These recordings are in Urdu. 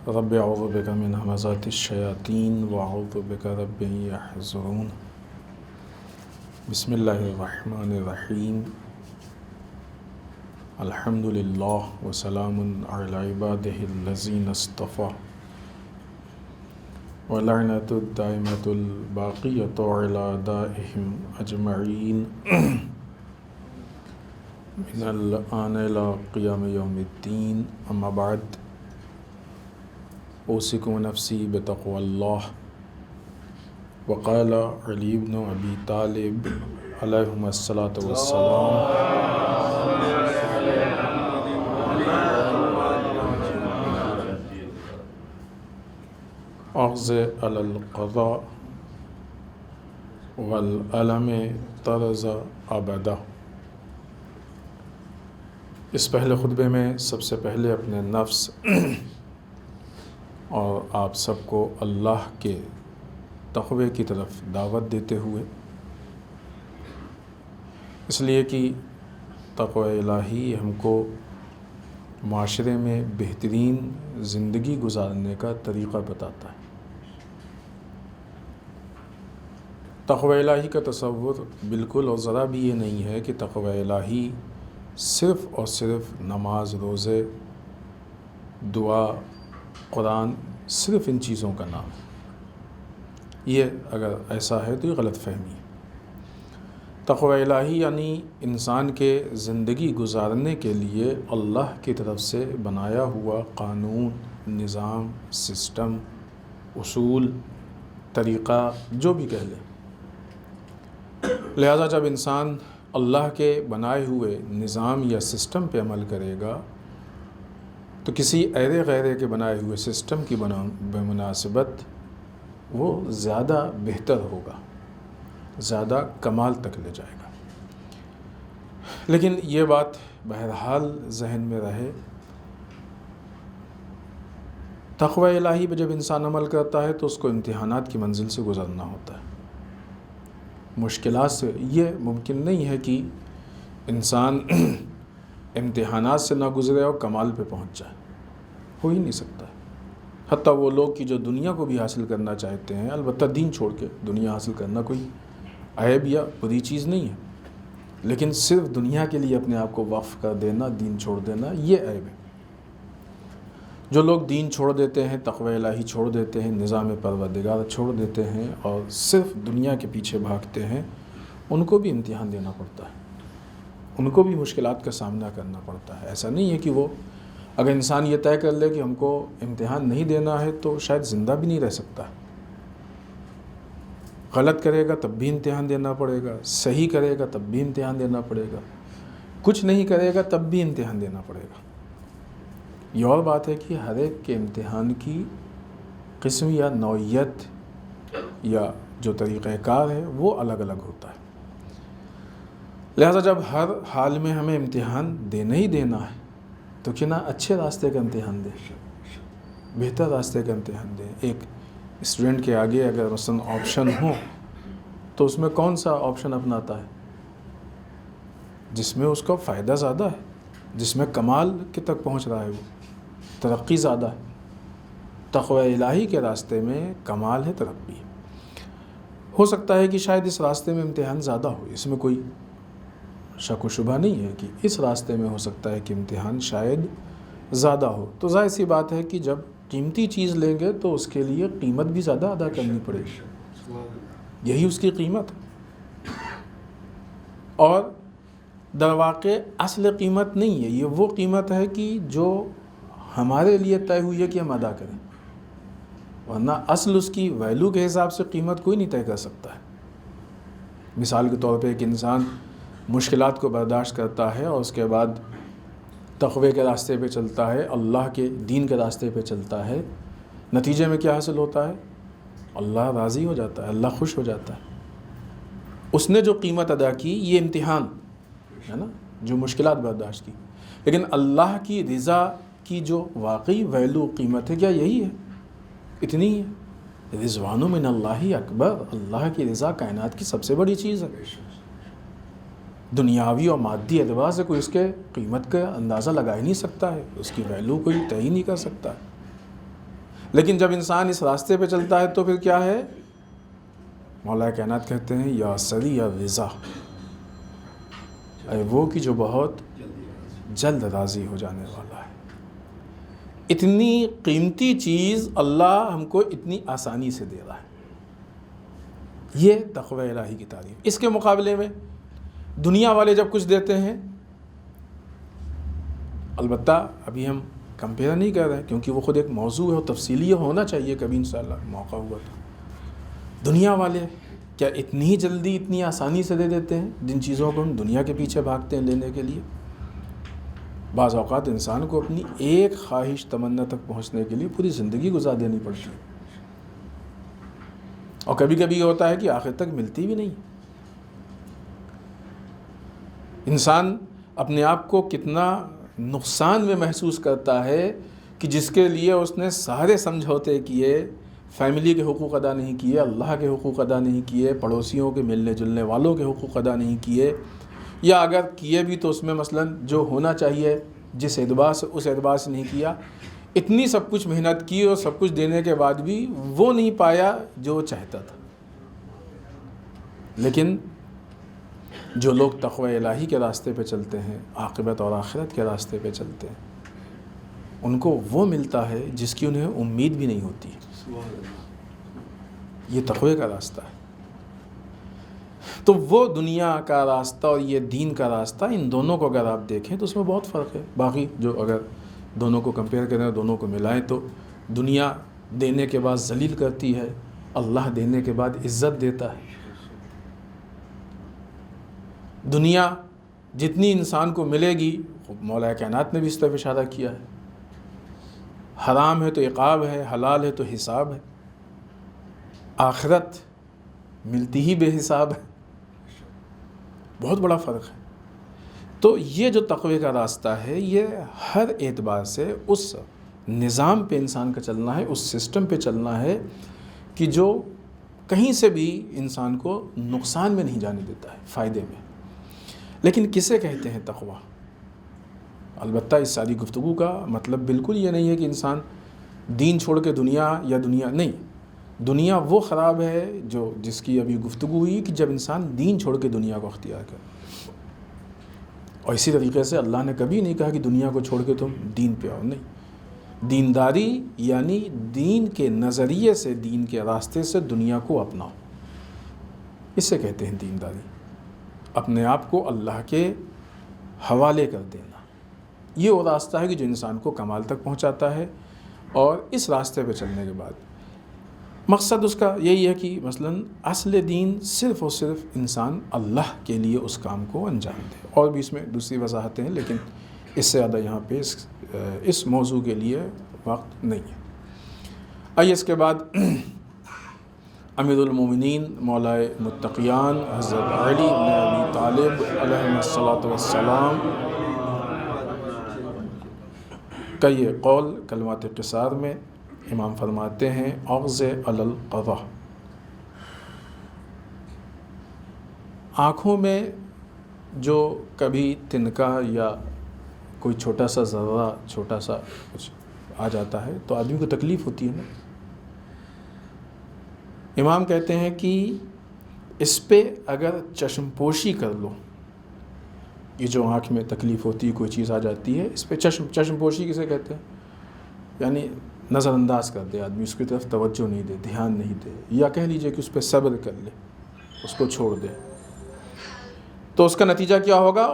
رب اعوذ بک من همزات الشیاطین واعوذ بک رب ان یحضرون بسم اللہ الرحمن الرحیم الحمد للہ وسلام علی عبادہ الذین اصطفیٰ ولعنۃ الدائمۃ الباقیۃ علی اعدائہم اجمعین من الآن الی قیام یوم الدین اما بعد اوصیکم نفسی بتقوی اللہ وقال علی بن ابی طالب علیہم الصلاۃ والسلام اخذ علی القضاء والعلم طرز ابدا۔ اس پہلے خطبے میں سب سے پہلے اپنے نفس اور آپ سب کو اللہ کے تقوی کی طرف دعوت دیتے ہوئے، اس لیے کہ تقوی الہی ہم کو معاشرے میں بہترین زندگی گزارنے کا طریقہ بتاتا ہے۔ تقوی الہی کا تصور بالکل اور ذرا بھی یہ نہیں ہے کہ تقوی الہی صرف اور صرف نماز، روزے، دعا، قرآن، صرف ان چیزوں کا نام ہے۔ یہ اگر ایسا ہے تو یہ غلط فہمی ہے۔ تقوی الہی یعنی انسان کے زندگی گزارنے کے لیے اللہ کی طرف سے بنایا ہوا قانون، نظام، سسٹم، اصول، طریقہ، جو بھی کہہ لیں۔ لہذا جب انسان اللہ کے بنائے ہوئے نظام یا سسٹم پہ عمل کرے گا تو کسی ایرے غیرے کے بنائے ہوئے سسٹم کی بمناسبت وہ زیادہ بہتر ہوگا، زیادہ کمال تک لے جائے گا۔ لیکن یہ بات بہرحال ذہن میں رہے، تقوی الہی پہ جب انسان عمل کرتا ہے تو اس کو امتحانات کی منزل سے گزرنا ہوتا ہے، مشکلات سے۔ یہ ممکن نہیں ہے کہ انسان امتحانات سے نہ گزرے اور کمال پہ پہنچ جائے، ہو ہی نہیں سکتا۔ حتیٰ وہ لوگ کہ جو دنیا کو بھی حاصل کرنا چاہتے ہیں، البتہ دین چھوڑ کے دنیا حاصل کرنا کوئی عیب یا بری چیز نہیں ہے، لیکن صرف دنیا کے لیے اپنے آپ کو وقف کر دینا، دین چھوڑ دینا، یہ عیب ہے۔ جو لوگ دین چھوڑ دیتے ہیں، تقوی الہی چھوڑ دیتے ہیں، نظام پروردگار چھوڑ دیتے ہیں اور صرف دنیا کے پیچھے بھاگتے ہیں، ان کو بھی امتحان دینا پڑتا ہے، ان کو بھی مشکلات کا سامنا کرنا پڑتا ہے۔ ایسا نہیں ہے کہ وہ اگر انسان یہ طے کر لے کہ ہم کو امتحان نہیں دینا ہے تو شاید زندہ بھی نہیں رہ سکتا۔ غلط کرے گا تب بھی امتحان دینا پڑے گا، صحیح کرے گا تب بھی امتحان دینا پڑے گا، کچھ نہیں کرے گا تب بھی امتحان دینا پڑے گا۔ یہ اور بات ہے کہ ہر ایک کے امتحان کی قسم یا نوعیت یا جو طریقہ کار ہے وہ الگ الگ ہوتا ہے۔ لہذا جب ہر حال میں ہمیں امتحان دینا ہی دینا ہے تو کیوں نہ اچھے راستے کا امتحان دیں، بہتر راستے کا امتحان دیں۔ ایک اسٹوڈنٹ کے آگے اگر مثلا آپشن ہو تو اس میں کون سا آپشن اپناتا ہے؟ جس میں اس کا فائدہ زیادہ ہے، جس میں کمال کے تک پہنچ رہا ہے، وہ ترقی زیادہ ہے۔ تقوی الہی کے راستے میں کمال ہے، ترقی ہے۔ ہو سکتا ہے کہ شاید اس راستے میں امتحان زیادہ ہو، اس میں کوئی شک و شبہ نہیں ہے کہ اس راستے میں ہو سکتا ہے کہ امتحان شاید زیادہ ہو۔ تو ظاہر سی بات ہے کہ جب قیمتی چیز لیں گے تو اس کے لیے قیمت بھی زیادہ ادا کرنی پڑے گی، یہی اس کی قیمت ہے۔ اور در واقع اصل قیمت نہیں ہے، یہ وہ قیمت ہے کہ جو ہمارے لیے طے ہوئی ہے کہ ہم ادا کریں، ورنہ اصل اس کی ویلیو کے حساب سے قیمت کوئی نہیں طے کر سکتا ہے۔ مثال کے طور پہ ایک انسان مشکلات کو برداشت کرتا ہے اور اس کے بعد تقوی کے راستے پہ چلتا ہے، اللہ کے دین کے راستے پہ چلتا ہے، نتیجے میں کیا حاصل ہوتا ہے؟ اللہ راضی ہو جاتا ہے، اللہ خوش ہو جاتا ہے۔ اس نے جو قیمت ادا کی یہ امتحان ہے نا، جو مشکلات برداشت کی، لیکن اللہ کی رضا کی جو واقعی ویلیو قیمت ہے، کیا یہی ہے؟ اتنی ہے۔ رضوان من اللہ اکبر، اللہ کی رضا کائنات کی سب سے بڑی چیز ہے۔ دنیاوی اور مادی اعتبار سے کوئی اس کے قیمت کا اندازہ لگا ہی نہیں سکتا ہے، اس کی ویلیو کوئی طے ہی نہیں کر سکتا ہے۔ لیکن جب انسان اس راستے پہ چلتا ہے تو پھر کیا ہے؟ مولا کائنات کہتے ہیں یا سری یا رضا، اے وہ کہ جو بہت جلد راضی ہو جانے والا ہے۔ اتنی قیمتی چیز اللہ ہم کو اتنی آسانی سے دے رہا ہے، یہ تقوی الہی کی تعریف۔ اس کے مقابلے میں دنیا والے جب کچھ دیتے ہیں، البتہ ابھی ہم کمپیئر نہیں کر رہے کیونکہ وہ خود ایک موضوع ہے اور تفصیلی ہونا چاہیے، کبھی انشاءاللہ موقع ہوا تو۔ دنیا والے کیا اتنی جلدی اتنی آسانی سے دے دیتے ہیں جن چیزوں کو ہم دنیا کے پیچھے بھاگتے ہیں لینے کے لیے؟ بعض اوقات انسان کو اپنی ایک خواہش تمنا تک پہنچنے کے لیے پوری زندگی گزار دینی پڑتی ہے، اور کبھی کبھی یہ ہوتا ہے کہ آخر تک ملتی بھی نہیں۔ انسان اپنے آپ کو کتنا نقصان میں محسوس کرتا ہے کہ جس کے لیے اس نے سارے سمجھوتے کیے، فیملی کے حقوق ادا نہیں کیے، اللہ کے حقوق ادا نہیں کیے، پڑوسیوں کے ملنے جلنے والوں کے حقوق ادا نہیں کیے، یا اگر کیے بھی تو اس میں مثلاً جو ہونا چاہیے جس اعتبار سے اس اعتبار سے نہیں کیا۔ اتنی سب کچھ محنت کی اور سب کچھ دینے کے بعد بھی وہ نہیں پایا جو وہ چاہتا تھا۔ لیکن جو لوگ تقوی الہی کے راستے پہ چلتے ہیں، عاقبت اور آخرت کے راستے پہ چلتے ہیں، ان کو وہ ملتا ہے جس کی انہیں امید بھی نہیں ہوتی۔ یہ تقوی کا راستہ ہے۔ تو وہ دنیا کا راستہ اور یہ دین کا راستہ، ان دونوں کو اگر آپ دیکھیں تو اس میں بہت فرق ہے۔ باقی جو اگر دونوں کو کمپیئر کریں، دونوں کو ملائیں، تو دنیا دینے کے بعد ذلیل کرتی ہے، اللہ دینے کے بعد عزت دیتا ہے۔ دنیا جتنی انسان کو ملے گی، مولا کائنات نے بھی اس طرف اشارہ کیا ہے، حرام ہے تو عقاب ہے، حلال ہے تو حساب ہے۔ آخرت ملتی ہی بے حساب ہے، بہت بڑا فرق ہے۔ تو یہ جو تقوی کا راستہ ہے، یہ ہر اعتبار سے اس نظام پہ انسان کا چلنا ہے، اس سسٹم پہ چلنا ہے کہ جو کہیں سے بھی انسان کو نقصان میں نہیں جانے دیتا ہے، فائدے میں۔ لیکن کسے کہتے ہیں تقوی؟ البتہ اس ساری گفتگو کا مطلب بالکل یہ نہیں ہے کہ انسان دین چھوڑ کے دنیا نہیں، دنیا وہ خراب ہے جس کی ابھی گفتگو ہوئی کہ جب انسان دین چھوڑ کے دنیا کو اختیار کرے۔ اور اسی طریقے سے اللہ نے کبھی نہیں کہا کہ دنیا کو چھوڑ کے تم دین پہ آؤ، نہیں۔ دینداری یعنی دین کے نظریے سے، دین کے راستے سے دنیا کو اپناؤ، اس سے کہتے ہیں دینداری۔ اپنے آپ کو اللہ کے حوالے کر دینا، یہ وہ راستہ ہے کہ جو انسان کو کمال تک پہنچاتا ہے۔ اور اس راستے پہ چلنے کے بعد مقصد اس کا یہی ہے کہ مثلاً اصل دین صرف اور صرف انسان اللہ کے لیے اس کام کو انجام دے۔ اور بھی اس میں دوسری وضاحتیں ہیں، لیکن اس سے زیادہ یہاں پہ اس موضوع کے لیے وقت نہیں ہے۔ آئیے اس کے بعد امیر المومنین مولا متقیان حضرت علی بن ابی طالب علیہ الصلاۃ والسلام کا یہ قول کلمات قصار میں امام فرماتے ہیں، اغض علی القضا، آنکھوں میں جو کبھی تنکا یا کوئی چھوٹا سا ذرہ، چھوٹا سا کچھ آ جاتا ہے تو آدمی کو تکلیف ہوتی ہے نا۔ امام کہتے ہیں کہ اس پہ اگر چشم پوشی کر لو، یہ جو آنکھ میں تکلیف ہوتی ہے، کوئی چیز آ جاتی ہے، اس پہ چشم پوشی کسے کہتے ہیں؟ یعنی نظر انداز کر دے آدمی، اس کی طرف توجہ نہیں دے، دھیان نہیں دے، یا کہہ لیجئے کہ اس پہ صبر کر لے، اس کو چھوڑ دے، تو اس کا نتیجہ کیا ہوگا؟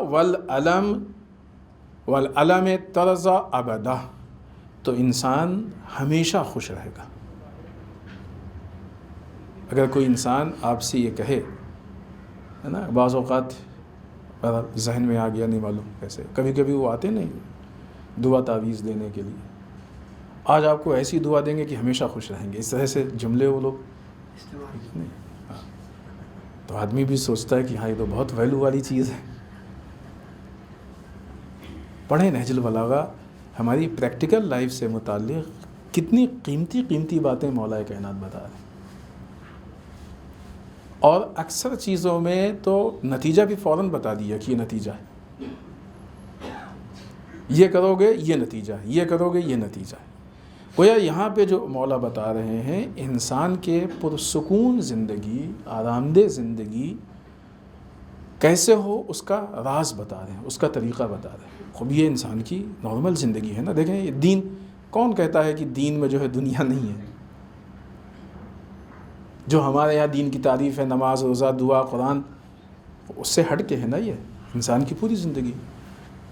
والعلم ترضى ابدا، تو انسان ہمیشہ خوش رہے گا۔ اگر کوئی انسان آپ سے یہ کہے، ہے نا، بعض اوقات ذہن میں آ گیا، نہیں معلوم کیسے، کبھی کبھی وہ آتے نہیں دعا تعویذ دینے کے لیے، آج آپ کو ایسی دعا دیں گے کہ ہمیشہ خوش رہیں گے، اس طرح سے جملے وہ لوگ نہیں۔ تو آدمی بھی سوچتا ہے کہ ہاں یہ تو بہت ویلو والی چیز ہے۔ پڑھیں نہج البلاغہ، ہماری پریکٹیکل لائف سے متعلق کتنی قیمتی باتیں مولا کائنات بتا رہے ہیں۔ اور اکثر چیزوں میں تو نتیجہ بھی فوراً بتا دیا کہ یہ نتیجہ ہے، یہ کرو گے یہ نتیجہ ہے، یہ کرو گے یہ نتیجہ ہے۔ گویا یہاں پہ جو مولا بتا رہے ہیں انسان کے پرسکون زندگی، آرام دہ زندگی کیسے ہو اس کا راز بتا رہے ہیں، اس کا طریقہ بتا رہے ہیں۔ خب یہ انسان کی نارمل زندگی ہے نا۔ دیکھیں یہ دین، کون کہتا ہے کہ دین میں جو ہے دنیا نہیں ہے؟ جو ہمارے یہاں دین کی تعریف ہے، نماز، روزہ، دعا، قرآن، اس سے ہٹ کے ہے نا یہ انسان کی پوری زندگی۔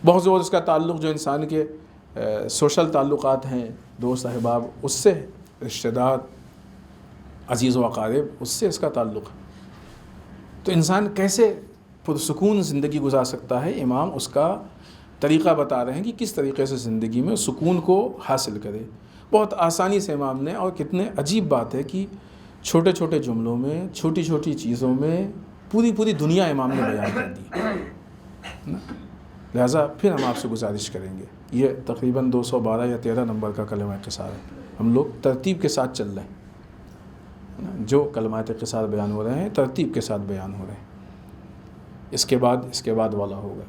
بہت زور اس کا تعلق جو انسان کے سوشل تعلقات ہیں، دوست احباب، اس سے، رشتہ دار، عزیز و اقارب، اس سے اس کا تعلق ہے۔ تو انسان کیسے پرسکون زندگی گزار سکتا ہے؟ امام اس کا طریقہ بتا رہے ہیں کہ کس طریقے سے زندگی میں سکون کو حاصل کرے۔ بہت آسانی سے امام نے، اور کتنے عجیب بات ہے کہ چھوٹے چھوٹے جملوں میں، چھوٹی چھوٹی چیزوں میں پوری دنیا امام نے بیان کر دی۔ لہٰذا پھر ہم آپ سے گزارش کریں گے، یہ تقریباً 212 یا 13 نمبر کا کلمہ قصار ہے۔ ہم لوگ ترتیب کے ساتھ چل رہے ہیں، جو کلمات قصار بیان ہو رہے ہیں ترتیب کے ساتھ بیان ہو رہے ہیں۔ اس کے بعد والا ہوگا۔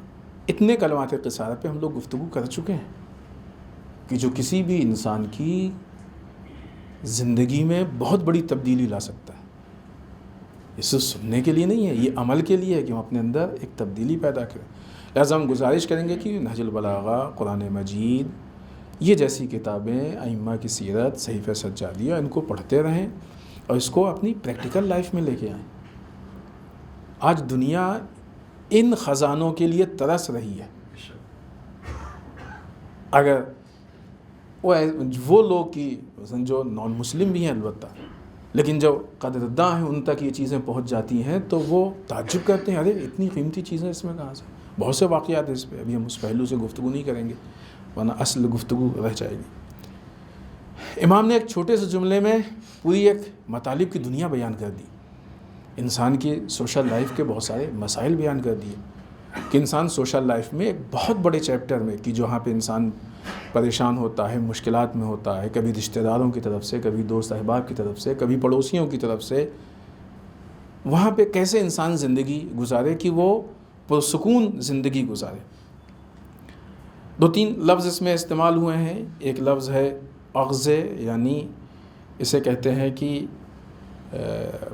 اتنے کلمات قصار پہ ہم لوگ گفتگو کر چکے ہیں کہ جو کسی بھی انسان کی زندگی میں بہت بڑی تبدیلی لا سکتا ہے۔ یہ صرف سننے کے لیے نہیں ہے، یہ عمل کے لیے ہے کہ ہم اپنے اندر ایک تبدیلی پیدا کریں۔ لہٰذا ہم گزارش کریں گے کہ نہج البلاغہ، قرآن مجید، یہ جیسی کتابیں، ائمہ کی سیرت، صحیفہ سجادیہ، ان کو پڑھتے رہیں اور اس کو اپنی پریکٹیکل لائف میں لے کے آئیں۔ آج دنیا ان خزانوں کے لیے ترس رہی ہے۔ اگر وہ لوگ کی جو نان مسلم بھی ہیں البتہ، لیکن جو قدرداں ہیں ان تک یہ چیزیں پہنچ جاتی ہیں تو وہ تعجب کرتے ہیں، ارے اتنی قیمتی چیزیں اس میں کہاں سے؟ بہت سے واقعات ہیں اس پہ، ابھی ہم اس پہلو سے گفتگو نہیں کریں گے ورنہ اصل گفتگو رہ جائے گی۔ امام نے ایک چھوٹے سے جملے میں پوری ایک مطالب کی دنیا بیان کر دی، انسان کی سوشل لائف کے بہت سارے مسائل بیان کر دیے کہ انسان سوشل لائف میں ایک بہت بڑے چیپٹر میں، کہ جہاں پہ انسان پریشان ہوتا ہے، مشکلات میں ہوتا ہے، کبھی رشتہ داروں کی طرف سے، کبھی دوست احباب کی طرف سے، کبھی پڑوسیوں کی طرف سے، وہاں پہ کیسے انسان زندگی گزارے کہ وہ پرسکون زندگی گزارے۔ 2-3 لفظ اس میں استعمال ہوئے ہیں۔ ایک لفظ ہے اغزے، یعنی اسے کہتے ہیں کہ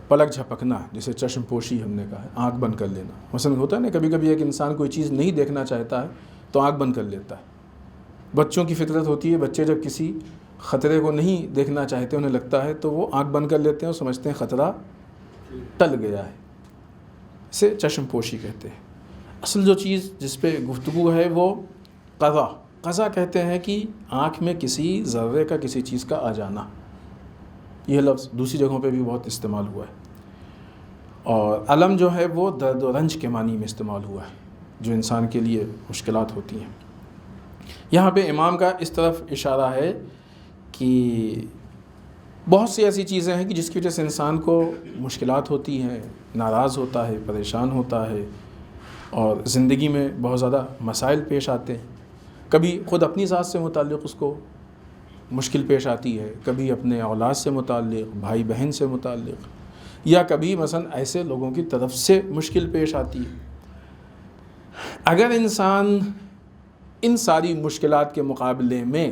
پلک جھپکنا، جسے چشم پوشی ہم نے کہا ہے، آنکھ بند کر لینا۔ مثلا ہوتا ہے نا کبھی کبھی ایک انسان کوئی چیز نہیں دیکھنا چاہتا ہے تو آنکھ بند کر لیتا ہے۔ بچوں کی فطرت ہوتی ہے، بچے جب کسی خطرے کو نہیں دیکھنا چاہتے، انہیں لگتا ہے تو وہ آنکھ بند کر لیتے ہیں اور سمجھتے ہیں خطرہ ٹل گیا ہے، اسے چشم پوشی کہتے ہیں۔ اصل جو چیز جس پہ گفتگو ہے وہ قضا کہتے ہیں کہ آنکھ میں کسی ذرے کا، کسی چیز کا آ جانا۔ یہ لفظ دوسری جگہوں پہ بھی بہت استعمال ہوا ہے۔ اور علم جو ہے وہ درد و رنج کے معنی میں استعمال ہوا ہے، جو انسان کے لیے مشکلات ہوتی ہیں۔ یہاں پہ امام کا اس طرف اشارہ ہے کہ بہت سی ایسی چیزیں ہیں کہ جس کی وجہ سے انسان کو مشکلات ہوتی ہیں، ناراض ہوتا ہے، پریشان ہوتا ہے، اور زندگی میں بہت زیادہ مسائل پیش آتے ہیں۔ کبھی خود اپنی ذات سے متعلق اس کو مشکل پیش آتی ہے، کبھی اپنے اولاد سے متعلق، بھائی بہن سے متعلق، یا کبھی مثلا ایسے لوگوں کی طرف سے مشکل پیش آتی ہے۔ اگر انسان ان ساری مشکلات کے مقابلے میں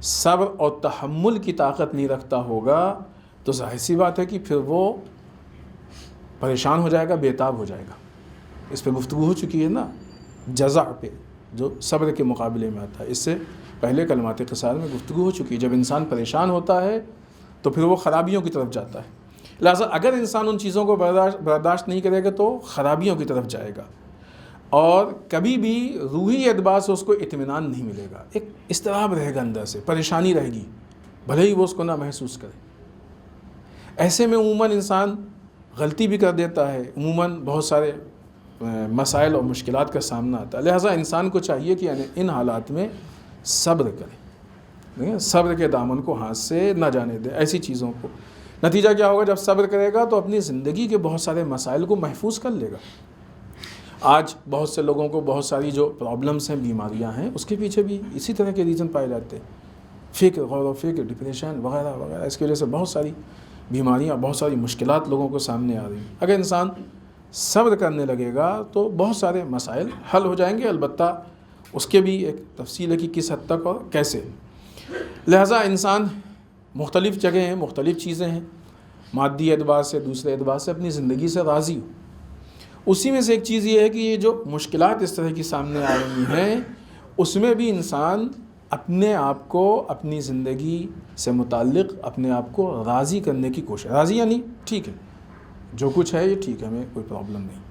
صبر اور تحمل کی طاقت نہیں رکھتا ہوگا تو ظاہر سی بات ہے کہ پھر وہ پریشان ہو جائے گا، بے تاب ہو جائے گا۔ اس پہ گفتگو ہو چکی ہے نا، جزع پہ، جو صبر کے مقابلے میں آتا ہے۔ اس سے پہلے کلمات قصار میں گفتگو ہو چکی ہے۔ جب انسان پریشان ہوتا ہے تو پھر وہ خرابیوں کی طرف جاتا ہے۔ لہٰذا اگر انسان ان چیزوں کو برداشت نہیں کرے گا تو خرابیوں کی طرف جائے گا، اور کبھی بھی روحی اعتبار سے اس کو اطمینان نہیں ملے گا، ایک اضطراب رہے گا اندر سے، پریشانی رہے گی، بھلے ہی وہ اس کو نہ محسوس کرے۔ ایسے میں عموماً انسان غلطی بھی کر دیتا ہے، عموماً بہت سارے مسائل اور مشکلات کا سامنا آتا ہے۔ لہٰذا انسان کو چاہیے کہ ان حالات میں صبر کرے، صبر کے دامن کو ہاتھ سے نہ جانے دے ایسی چیزوں کو۔ نتیجہ کیا ہوگا؟ جب صبر کرے گا تو اپنی زندگی کے بہت سارے مسائل کو محفوظ کر لے گا۔ آج بہت سے لوگوں کو بہت ساری جو پرابلمس ہیں، بیماریاں ہیں، اس کے پیچھے بھی اسی طرح کے ریزن پائے جاتے ہیں، فکر، غور و فکر، ڈپریشن وغیرہ وغیرہ۔ اس کی وجہ سے بہت ساری بیماریاں، بہت ساری مشکلات لوگوں کو سامنے آ رہی ہیں. اگر انسان صبر کرنے لگے گا تو بہت سارے مسائل حل ہو جائیں گے. البتہ اس کے بھی ایک تفصیل ہے کہ کس حد تک اور کیسے. لہٰذا انسان مختلف جگہیں ہیں، مختلف چیزیں ہیں، مادی اعتبار سے، دوسرے اعتبار سے اپنی زندگی سے راضی ہو. اسی میں سے ایک چیز یہ ہے کہ یہ جو مشکلات اس طرح کی سامنے آ رہی ہیں اس میں بھی انسان اپنے آپ کو اپنی زندگی سے متعلق اپنے آپ کو راضی کرنے کی کوشش. راضی یعنی ٹھیک ہے جو کچھ ہے یہ ٹھیک ہے، ہمیں کوئی پرابلم نہیں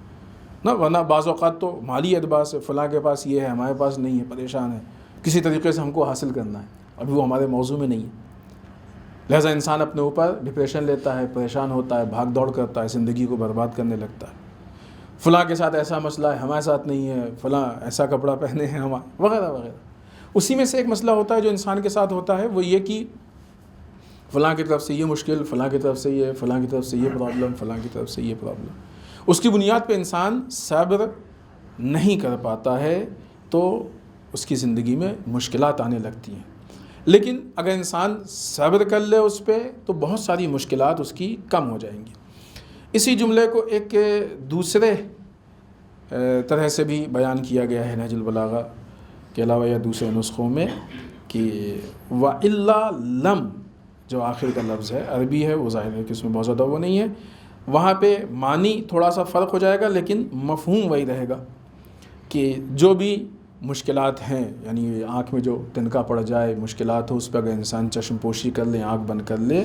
نا. ورنہ بعض اوقات تو مالی اعتبار سے فلاں کے پاس یہ ہے ہمارے پاس نہیں ہے، پریشان ہے، کسی طریقے سے ہم کو حاصل کرنا ہے، ابھی وہ ہمارے موضوع میں نہیں ہے. لہٰذا انسان اپنے اوپر ڈپریشن لیتا ہے، پریشان ہوتا ہے، بھاگ دوڑ کرتا ہے، زندگی کو برباد کرنے لگتا ہے. فلاں کے ساتھ ایسا مسئلہ ہے ہمارے ساتھ نہیں ہے، فلاں ایسا کپڑا پہنے ہیں ہمارا، وغیرہ وغیرہ. اسی میں سے ایک مسئلہ ہوتا ہے جو انسان کے ساتھ ہوتا ہے، وہ یہ کہ فلاں کی طرف سے یہ مشکل، فلاں کی طرف سے یہ، فلاں کی طرف سے یہ پرابلم، فلاں کی طرف سے یہ پرابلم. اس کی بنیاد پہ انسان صبر نہیں کر پاتا ہے تو اس کی زندگی میں مشکلات آنے لگتی ہیں. لیکن اگر انسان صبر کر لے اس پہ تو بہت ساری مشکلات اس کی کم ہو جائیں گی. اسی جملے کو ایک دوسرے طرح سے بھی بیان کیا گیا ہے نہج البلاغہ کے علاوہ یا دوسرے نسخوں میں کہ وَإِلَّا لَمْ جو آخر کا لفظ ہے عربی ہے، وہ ظاہر ہے کہ اس میں بہت زیادہ وہ نہیں ہے. وہاں پہ معنی تھوڑا سا فرق ہو جائے گا لیکن مفہوم وہی رہے گا کہ جو بھی مشکلات ہیں، یعنی آنکھ میں جو تنکا پڑ جائے، مشکلات ہو، اس پہ اگر انسان چشم پوشی کر لے، آنکھ بند کر لے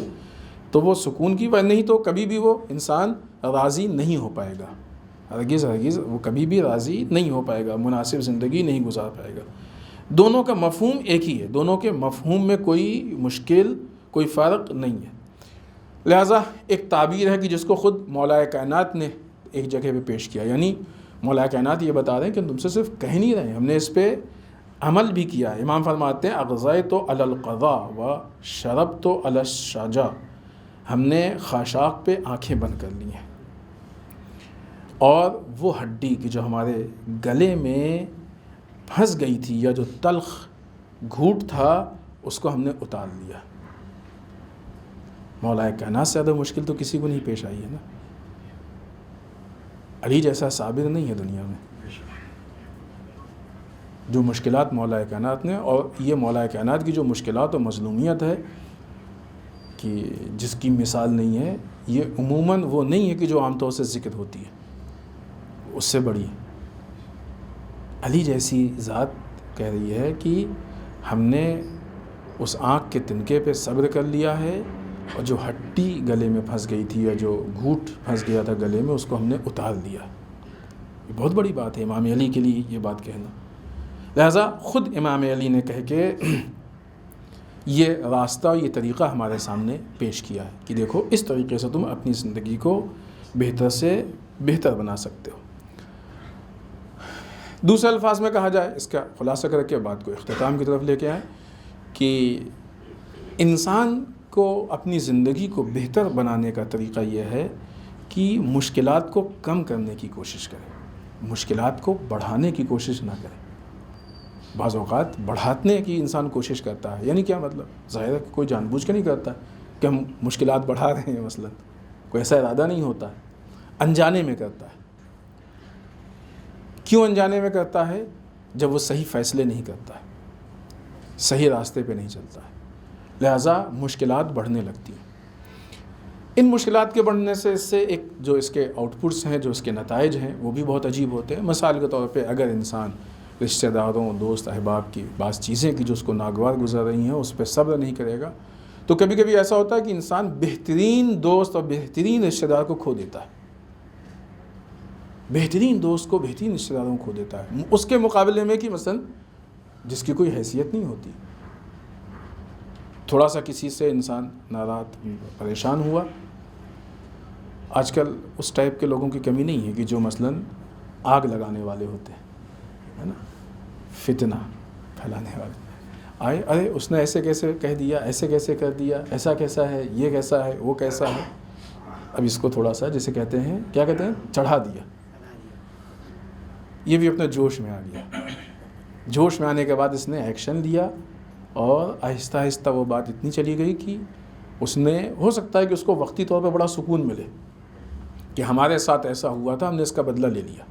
تو وہ سکون کی، نہیں تو کبھی بھی وہ انسان راضی نہیں ہو پائے گا. ہرگز وہ کبھی بھی راضی نہیں ہو پائے گا، مناسب زندگی نہیں گزار پائے گا. دونوں کا مفہوم ایک ہی ہے، دونوں کے مفہوم میں کوئی مشکل، کوئی فرق نہیں ہے. لہٰذا ایک تعبیر ہے کہ جس کو خود مولا کائنات نے ایک جگہ پہ پیش کیا، یعنی مولا کائنات یہ بتا رہے ہیں کہ ہم تم سے صرف کہہ نہیں رہے ہیں، ہم نے اس پہ عمل بھی کیا ہے. امام فرماتے ہیں اغزیت علی القضاء و شربت علی الشجا، ہم نے خاشاک پہ آنکھیں بند کر لی ہیں اور وہ ہڈی کی جو ہمارے گلے میں پھنس گئی تھی یا جو تلخ گھوٹ تھا اس کو ہم نے اتار لیا. مولا کائنات سے زیادہ مشکل تو کسی کو نہیں پیش آئی ہے نا. علی جیسا صابر نہیں ہے دنیا میں. جو مشکلات مولا کائنات نے، اور یہ مولا کائنات کی جو مشکلات و مظلومیت ہے کہ جس کی مثال نہیں ہے، یہ عموماً وہ نہیں ہے کہ جو عام طور سے ذکر ہوتی ہے، اس سے بڑی ہے. علی جیسی ذات کہہ رہی ہے کہ ہم نے اس آنکھ کے تنکے پہ صبر کر لیا ہے اور جو ہڈی گلے میں پھنس گئی تھی یا جو گھوٹ پھنس گیا تھا گلے میں اس کو ہم نے اتار لیا. یہ بہت بڑی بات ہے امام علی کے لیے یہ بات کہنا. لہٰذا خود امام علی نے کہہ کے یہ راستہ، یہ طریقہ ہمارے سامنے پیش کیا ہے کہ دیکھو اس طریقے سے تم اپنی زندگی کو بہتر سے بہتر بنا سکتے ہو. دوسرے الفاظ میں کہا جائے، اس کا خلاصہ کر کے بات کو اختتام کی طرف لے کے آئے کہ انسان کو اپنی زندگی کو بہتر بنانے کا طریقہ یہ ہے کہ مشکلات کو کم کرنے کی کوشش کرے، مشکلات کو بڑھانے کی کوشش نہ کرے. بعض اوقات بڑھانے کی انسان کوشش کرتا ہے، یعنی کیا مطلب؟ ظاہر ہے کہ کوئی جان بوجھ کے نہیں کرتا کہ ہم مشکلات بڑھا رہے ہیں، مثلا کوئی ایسا ارادہ نہیں ہوتا ہے، انجانے میں کرتا ہے. کیوں انجانے میں کرتا ہے؟ جب وہ صحیح فیصلے نہیں کرتا ہے، صحیح راستے پہ نہیں چلتا ہے، لہٰذا مشکلات بڑھنے لگتی ہیں. ان مشکلات کے بڑھنے سے اس سے ایک جو اس کے آؤٹ پٹس ہیں، جو اس کے نتائج ہیں، وہ بھی بہت عجیب ہوتے ہیں. مثال کے طور پہ اگر انسان رشتہ داروں، دوست احباب کی بعض چیزیں کی جو اس کو ناگوار گزر رہی ہیں اس پہ صبر نہیں کرے گا تو کبھی کبھی ایسا ہوتا ہے کہ انسان بہترین دوست اور بہترین رشتہ دار کو کھو دیتا ہے. بہترین دوست کو، بہترین رشتہ داروں کو کھو دیتا ہے اس کے مقابلے میں کہ مثلا جس کی کوئی حیثیت نہیں ہوتی. تھوڑا سا کسی سے انسان ناراض، پریشان ہوا. آج کل اس ٹائپ کے لوگوں کی کمی نہیں ہے کہ جو مثلا آگ لگانے والے ہوتے ہیں، ہے نا، فتنہ پھیلانے والے. آئے ارے اس نے ایسے کیسے کہہ دیا، ایسے کیسے کر دیا، ایسا کیسا ہے، یہ کیسا ہے، وہ کیسا ہے. اب اس کو تھوڑا سا جسے کہتے ہیں، کیا کہتے ہیں، چڑھا دیا. یہ بھی اپنے جوش میں آ گیا. جوش میں آنے کے بعد اس نے ایکشن لیا اور آہستہ آہستہ وہ بات اتنی چلی گئی کہ اس نے ہو سکتا ہے کہ اس کو وقتی طور پہ بڑا سکون ملے کہ ہمارے ساتھ ایسا ہوا تھا، ہم نے اس کا بدلہ لے لیا.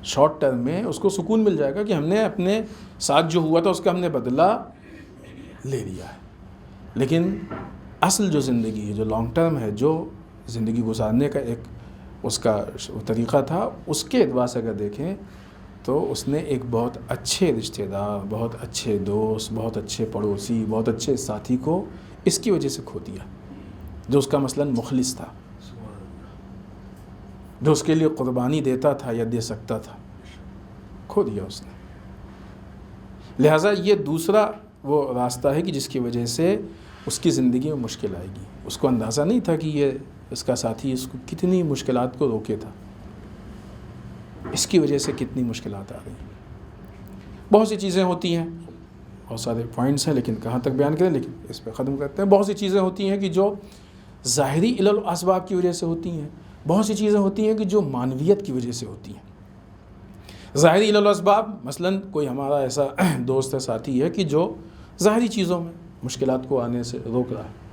شارٹ ٹرم میں اس کو سکون مل جائے گا کہ ہم نے اپنے ساتھ جو ہوا تھا اس کا ہم نے بدلہ لے لیا ہے. لیکن اصل جو زندگی ہے، جو لانگ ٹرم ہے، جو زندگی گزارنے کا ایک اس کا طریقہ تھا، اس کے اعتبار سے اگر دیکھیں تو اس نے ایک بہت اچھے رشتہ دار، بہت اچھے دوست، بہت اچھے پڑوسی، بہت اچھے ساتھی کو اس کی وجہ سے کھو دیا، جو اس کا مثلاً مخلص تھا، جو اس کے لیے قربانی دیتا تھا یا دے سکتا تھا، کھو دیا اس نے. لہٰذا یہ دوسرا وہ راستہ ہے کہ جس کی وجہ سے اس کی زندگی میں مشکل آئے گی. اس کو اندازہ نہیں تھا کہ یہ اس کا ساتھی اس کو کتنی مشکلات کو روکے تھا، اس کی وجہ سے کتنی مشکلات آ رہی ہیں. بہت سی چیزیں ہوتی ہیں، بہت سارے پوائنٹس ہیں، لیکن کہاں تک بیان کریں، لیکن اس پہ ختم کرتے ہیں. بہت سی چیزیں ہوتی ہیں کہ جو ظاہری علل و اسباب کی وجہ سے ہوتی ہیں، بہت سی چیزیں ہوتی ہیں کہ جو معنویت کی وجہ سے ہوتی ہیں. ظاہری علل و اسباب، مثلاً کوئی ہمارا ایسا دوست ہے، ساتھی ہے کہ جو ظاہری چیزوں میں مشکلات کو آنے سے روک رہا ہے.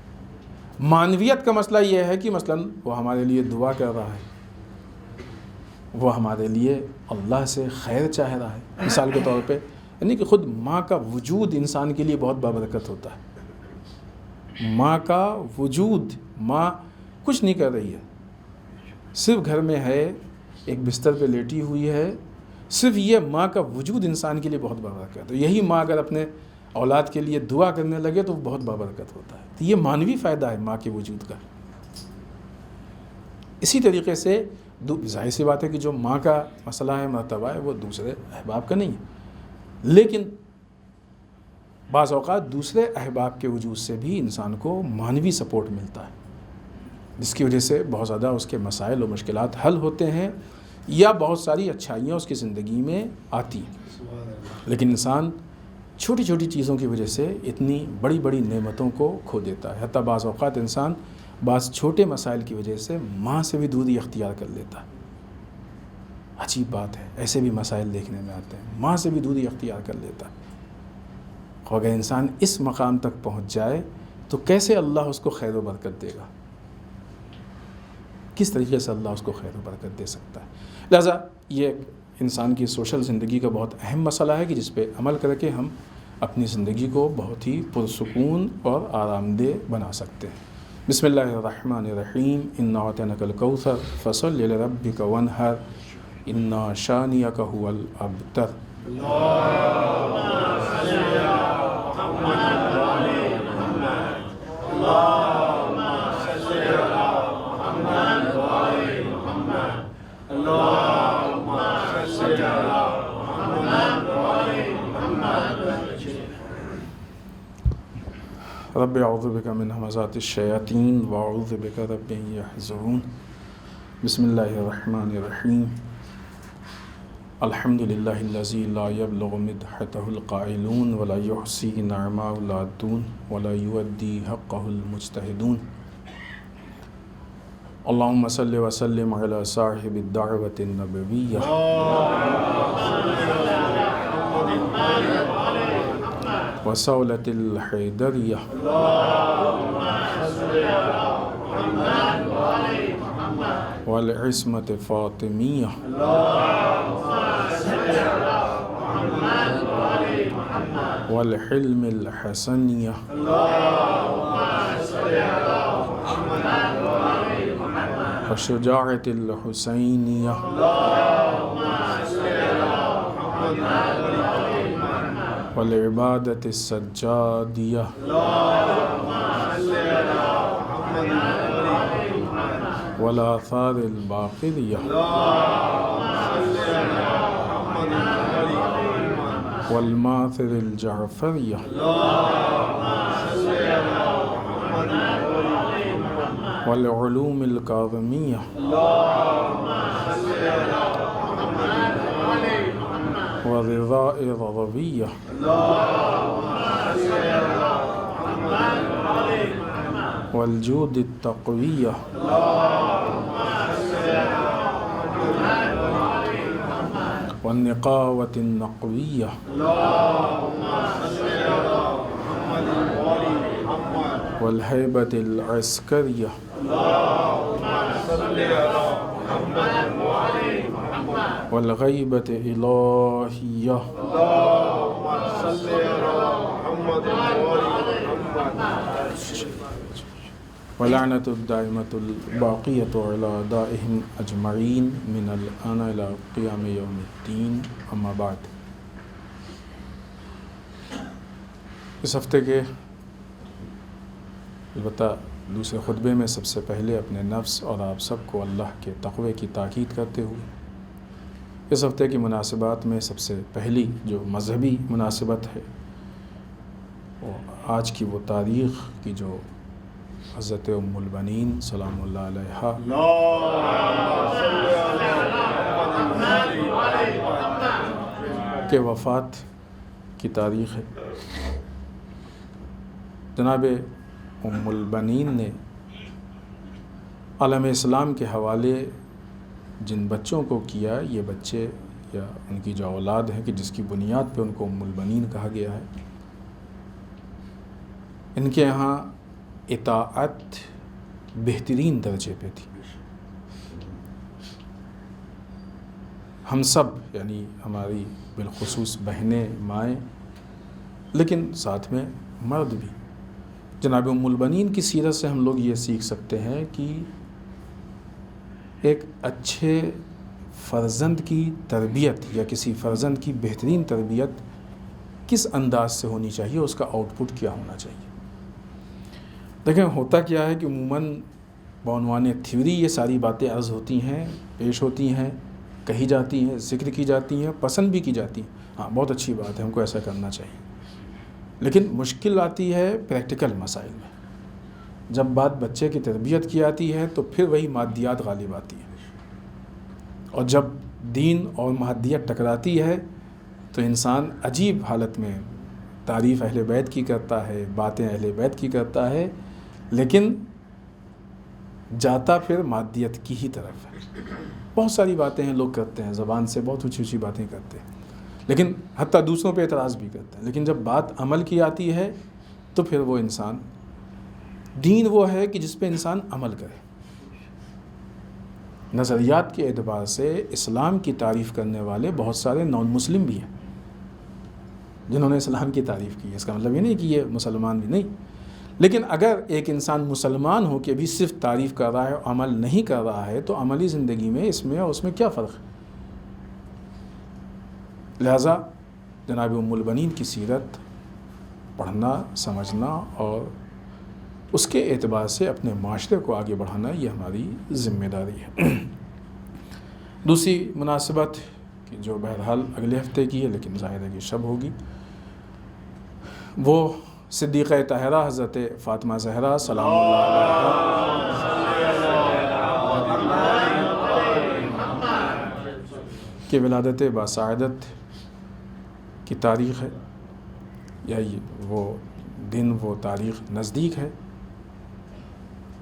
معنویت کا مسئلہ یہ ہے کہ مثلاً وہ ہمارے لیے دعا کر رہا ہے، وہ ہمارے لیے اللہ سے خیر چاہ رہا ہے. مثال کے طور پہ یعنی کہ خود ماں کا وجود انسان کے لیے بہت بابرکت ہوتا ہے. ماں کا وجود، ماں کچھ نہیں کر رہی ہے، صرف گھر میں ہے، ایک بستر پہ لیٹی ہوئی ہے، صرف یہ ماں کا وجود انسان کے لیے بہت بابرکت ہے. تو یہی ماں اگر اپنے اولاد کے لیے دعا کرنے لگے تو بہت بابرکت ہوتا ہے. تو یہ معنوی فائدہ ہے ماں کے وجود کا. اسی طریقے سے ظاہر سی بات ہے کہ جو ماں کا مسئلہ ہے، مرتبہ ہے، وہ دوسرے احباب کا نہیں ہے. لیکن بعض اوقات دوسرے احباب کے وجود سے بھی انسان کو معنوی سپورٹ ملتا ہے، جس کی وجہ سے بہت زیادہ اس کے مسائل و مشکلات حل ہوتے ہیں یا بہت ساری اچھائیاں اس کی زندگی میں آتی ہیں. لیکن انسان چھوٹی چھوٹی چیزوں کی وجہ سے اتنی بڑی بڑی نعمتوں کو کھو دیتا ہے. حتیٰ بعض اوقات انسان بعض چھوٹے مسائل کی وجہ سے ماں سے بھی دوری اختیار کر لیتا ہے. عجیب بات ہے، ایسے بھی مسائل دیکھنے میں آتے ہیں، ماں سے بھی دوری اختیار کر لیتا ہے. اور اگر انسان اس مقام تک پہنچ جائے تو کیسے اللہ اس کو خیر و برکت دے گا، کس طریقے سے اللہ اس کو خیر و برکت دے سکتا ہے. لہٰذا یہ انسان کی سوشل زندگی کا بہت اہم مسئلہ ہے کہ جس پہ عمل کر کے ہم اپنی زندگی کو بہت ہی پرسکون اور آرام دہ بنا سکتے ہیں. بسم اللہ الرحمن الرحیم. انا اعطیناک الکوثر فصل لربک وانحر انا شانئک ھو الابتر. رب اعوذ بک من همزات الشیاطین واعوذ بک رب ان یحضرون. بسم اللہ الرحمن الرحیم. الحمد للہ الذی لا یبلغ مدحتہ القائلون ولا یحصی نعماہ العادون ولا یؤدی حقہ المجتہدون. اللہم صل وسلم علی صاحب الدعوۃ النبویہ وصولة الحیدریہ والعصمة فاطمیہ والحلم الحسنیہ والشجاعة الحسینیہ والعبادة السجادیہ والآثار الباقریہ والماثر الجعفریہ والعلوم الکاظمیہ والرضاء الرضویہ والجود التقویہ والنقاوة النقویہ والہیبۃ العسکریہ والغیبۃ الہیہ ولعنۃ الدائمۃ الباقیۃ علی اعدائہم اجمعین من الآن الی قیام یوم الدین، اما بعد۔ اس ہفتے کے البتہ دوسرے خطبے میں سب سے پہلے اپنے نفس اور آپ سب کو اللہ کے تقوی کی تاکید کرتے ہوئے اس ہفتے کی مناسبات میں سب سے پہلی جو مذہبی مناسبت ہے وہ آج کی وہ تاریخ کی جو حضرت ام البنین سلام اللہ علیہا کے وفات کی تاریخ ہے۔ جناب ام البنین نے عالم اسلام کے حوالے جن بچوں کو کیا، یہ بچے یا ان کی جو اولاد ہے کہ جس کی بنیاد پہ ان کو ام البنین کہا گیا ہے، ان کے یہاں اطاعت بہترین درجے پہ تھی۔ ہم سب یعنی ہماری بالخصوص بہنیں، مائیں، لیکن ساتھ میں مرد بھی، جناب ام البنین کی سیرت سے ہم لوگ یہ سیکھ سکتے ہیں کہ ایک اچھے فرزند کی تربیت یا کسی فرزند کی بہترین تربیت کس انداز سے ہونی چاہیے، اس کا آؤٹ پٹ کیا ہونا چاہیے۔ دیکھیں ہوتا کیا ہے کہ عموماً بعنوان تھیوری یہ ساری باتیں عرض ہوتی ہیں، پیش ہوتی ہیں، کہی جاتی ہیں، ذکر کی جاتی ہیں، پسند بھی کی جاتی ہیں، ہاں بہت اچھی بات ہے، ہم کو ایسا کرنا چاہیے، لیکن مشکل آتی ہے پریکٹیکل مسائل میں۔ جب بات بچے کی تربیت کی آتی ہے تو پھر وہی مادیات غالب آتی ہیں، اور جب دین اور مادیات ٹکراتی ہے تو انسان عجیب حالت میں تعریف اہل بیت کی کرتا ہے، باتیں اہل بیت کی کرتا ہے، لیکن جاتا پھر مادیت کی ہی طرف ہے۔ بہت ساری باتیں ہیں لوگ کرتے ہیں، زبان سے بہت اونچی اونچی باتیں کرتے ہیں، لیکن حتیٰ دوسروں پہ اعتراض بھی کرتے ہیں، لیکن جب بات عمل کی آتی ہے تو پھر وہ انسان، دین وہ ہے کہ جس پہ انسان عمل کرے۔ نظریات کے اعتبار سے اسلام کی تعریف کرنے والے بہت سارے نان مسلم بھی ہیں جنہوں نے اسلام کی تعریف کی ہے، اس کا مطلب یہ نہیں کہ یہ مسلمان بھی نہیں، لیکن اگر ایک انسان مسلمان ہو کے بھی صرف تعریف کر رہا ہے اور عمل نہیں کر رہا ہے تو عملی زندگی میں اس میں اور اس میں کیا فرق ہے؟ لہٰذا جناب ام البنین کی سیرت پڑھنا، سمجھنا اور اس کے اعتبار سے اپنے معاشرے کو آگے بڑھانا یہ ہماری ذمہ داری ہے۔ دوسری مناسبت کہ جو بہرحال اگلے ہفتے کی ہے لیکن ظاہر ہے کہ شب ہوگی، وہ صدیقہ طاہرہ حضرت فاطمہ زہرا سلام اللہ علیہا کی ولادت باسعادت کی تاریخ ہے، یا وہ دن، وہ تاریخ نزدیک ہے۔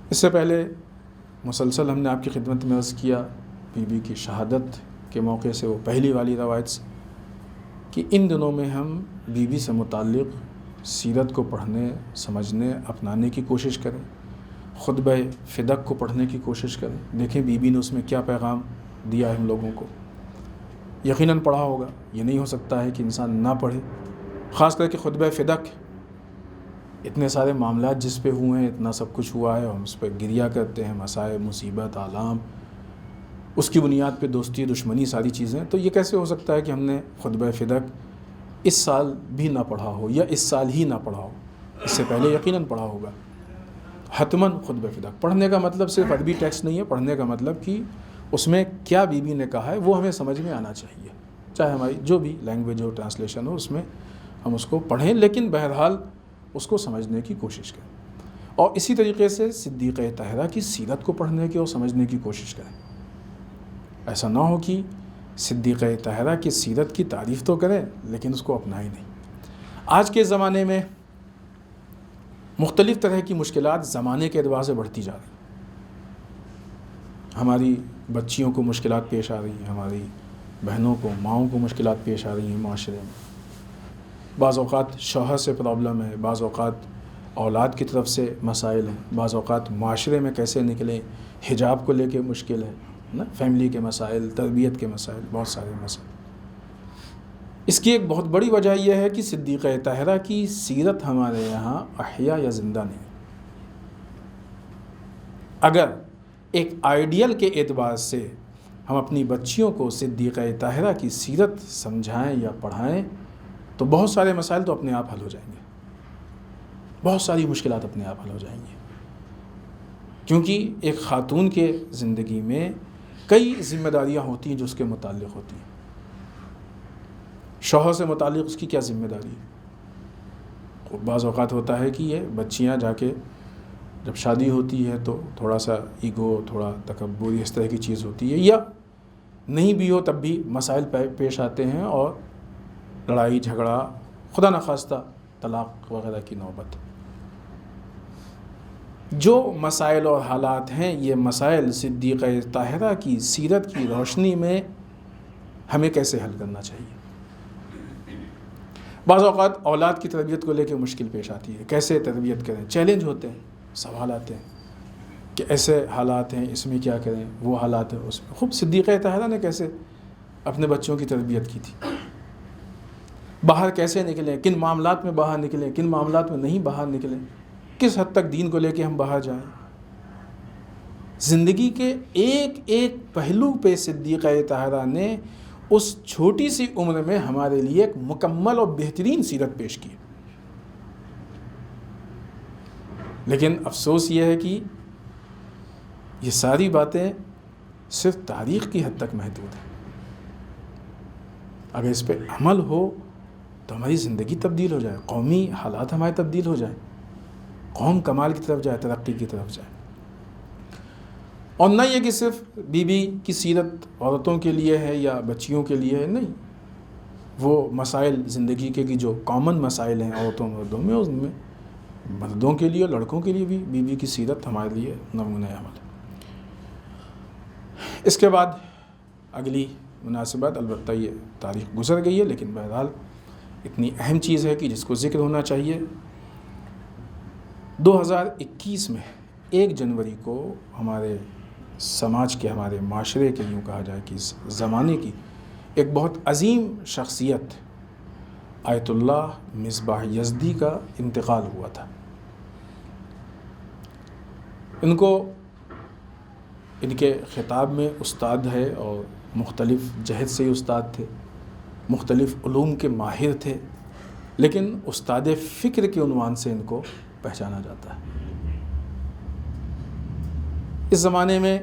اس سے پہلے مسلسل ہم نے آپ کی خدمت میں عرض کیا بی بی کی شہادت کے موقع سے، وہ پہلی والی روایت سے، کہ ان دنوں میں ہم بی بی سے متعلق سیرت کو پڑھنے، سمجھنے، اپنانے کی کوشش کریں، خطبہ فدق کو پڑھنے کی کوشش کریں، دیکھیں بی بی نے اس میں کیا پیغام دیا ہے ہم لوگوں کو۔ یقیناً پڑھا ہوگا، یہ نہیں ہو سکتا ہے کہ انسان نہ پڑھے، خاص کر کے خطبہ فدق، اتنے سارے معاملات جس پہ ہوئے ہیں، اتنا سب کچھ ہوا ہے، ہم اس پہ گریہ کرتے ہیں، مصائب، مصیبت، آلام، اس کی بنیاد پہ دوستی، دشمنی، ساری چیزیں، تو یہ کیسے ہو سکتا ہے کہ ہم نے خطبہ فدق اس سال بھی نہ پڑھا ہو یا اس سال ہی نہ پڑھا ہو؟ اس سے پہلے یقیناً پڑھا ہوگا، حتماً خطبہ فدق۔ پڑھنے کا مطلب صرف ادبی ٹیکسٹ نہیں ہے، پڑھنے کا مطلب کہ اس میں کیا بی بی نے کہا ہے وہ ہمیں سمجھ میں آنا چاہیے، چاہے ہماری جو بھی لینگویج ہو، ٹرانسلیشن ہو، اس میں ہم اس کو پڑھیں، لیکن بہرحال اس کو سمجھنے کی کوشش کریں۔ اور اسی طریقے سے صدیقہ طاہرہ کی سیرت کو پڑھنے کی اور سمجھنے کی کوشش کریں۔ ایسا نہ ہو کہ صدیقہ طاہرہ کی سیرت کی تعریف تو کریں لیکن اس کو اپنا ہی نہیں۔ آج کے زمانے میں مختلف طرح کی مشکلات زمانے کے اعتبار سے بڑھتی جا رہی ہیں۔ ہماری بچیوں کو مشکلات پیش آ رہی ہیں، ہماری بہنوں کو، ماؤں کو مشکلات پیش آ رہی ہیں معاشرے میں۔ بعض اوقات شوہر سے پرابلم ہے، بعض اوقات اولاد کی طرف سے مسائل ہیں، بعض اوقات معاشرے میں کیسے نکلیں، حجاب کو لے کے مشکل ہے نا، فیملی کے مسائل، تربیت کے مسائل، بہت سارے مسائل۔ اس کی ایک بہت بڑی وجہ یہ ہے کہ صدیقہ طاہرہ کی سیرت ہمارے یہاں احیا یا زندہ نہیں۔ اگر ایک آئیڈیل کے اعتبار سے ہم اپنی بچیوں کو صدیقہ طاہرہ کی سیرت سمجھائیں یا پڑھائیں تو بہت سارے مسائل تو اپنے آپ حل ہو جائیں گے، بہت ساری مشکلات اپنے آپ حل ہو جائیں گی، کیونکہ ایک خاتون کے زندگی میں کئی ذمہ داریاں ہوتی ہیں جو اس کے متعلق ہوتی ہیں۔ شوہر سے متعلق اس کی کیا ذمہ داری ہے؟ بعض اوقات ہوتا ہے کہ یہ بچیاں جا کے جب شادی ہوتی ہے تو تھوڑا سا ایگو، تھوڑا تکبر، اس طرح کی چیز ہوتی ہے، یا نہیں بھی ہو تب بھی مسائل پیش آتے ہیں اور لڑائی جھگڑا، خدا نخواستہ طلاق وغیرہ کی نوبت۔ جو مسائل اور حالات ہیں، یہ مسائل صدیقہ طاہرہ کی سیرت کی روشنی میں ہمیں کیسے حل کرنا چاہیے۔ بعض اوقات اولاد کی تربیت کو لے کے مشکل پیش آتی ہے، کیسے تربیت کریں، چیلنج ہوتے ہیں، سوال آتے ہیں کہ ایسے حالات ہیں، اس میں کیا کریں، وہ حالات ہیں اس میں۔ خوب صدیقہ طاہرہ نے کیسے اپنے بچوں کی تربیت کی تھی، باہر کیسے نکلیں، کن معاملات میں باہر نکلیں، کن معاملات میں نہیں باہر نکلیں، کس حد تک دین کو لے کے ہم باہر جائیں۔ زندگی کے ایک ایک پہلو پہ صدیقہ طاہرہ نے اس چھوٹی سی عمر میں ہمارے لیے ایک مکمل اور بہترین سیرت پیش کی۔ لیکن افسوس یہ ہے کہ یہ ساری باتیں صرف تاریخ کی حد تک محدود ہیں۔ اگر اس پہ عمل ہو تو ہماری زندگی تبدیل ہو جائے، قومی حالات ہمارے تبدیل ہو جائیں، قوم کمال کی طرف جائے، ترقی کی طرف جائے۔ اور نہ یہ کہ صرف بیوی کی سیرت عورتوں کے لیے ہے یا بچیوں کے لیے ہے، نہیں، وہ مسائل زندگی کے کی جو کامن مسائل ہیں عورتوں مردوں میں، اس میں مردوں کے لیے اور لڑکوں کے لیے بھی بیوی کی سیرت ہمارے لیے نمونہ عمل ہے۔ اس کے بعد اگلی مناسبت، البتہ یہ تاریخ گزر گئی ہے لیکن بہرحال اتنی اہم چیز ہے کہ جس کو ذکر ہونا چاہیے۔ 2021 میں 1 جنوری کو ہمارے سماج کے، ہمارے معاشرے کے، یوں کہا جائے کہ اس زمانے کی ایک بہت عظیم شخصیت آیت اللہ مصباح یزدی کا انتقال ہوا تھا۔ ان کو، ان کے خطاب میں استاد ہے اور مختلف جہت سے استاد تھے، مختلف علوم کے ماہر تھے، لیکن استاد فکر کے عنوان سے ان کو پہچانا جاتا ہے۔ اس زمانے میں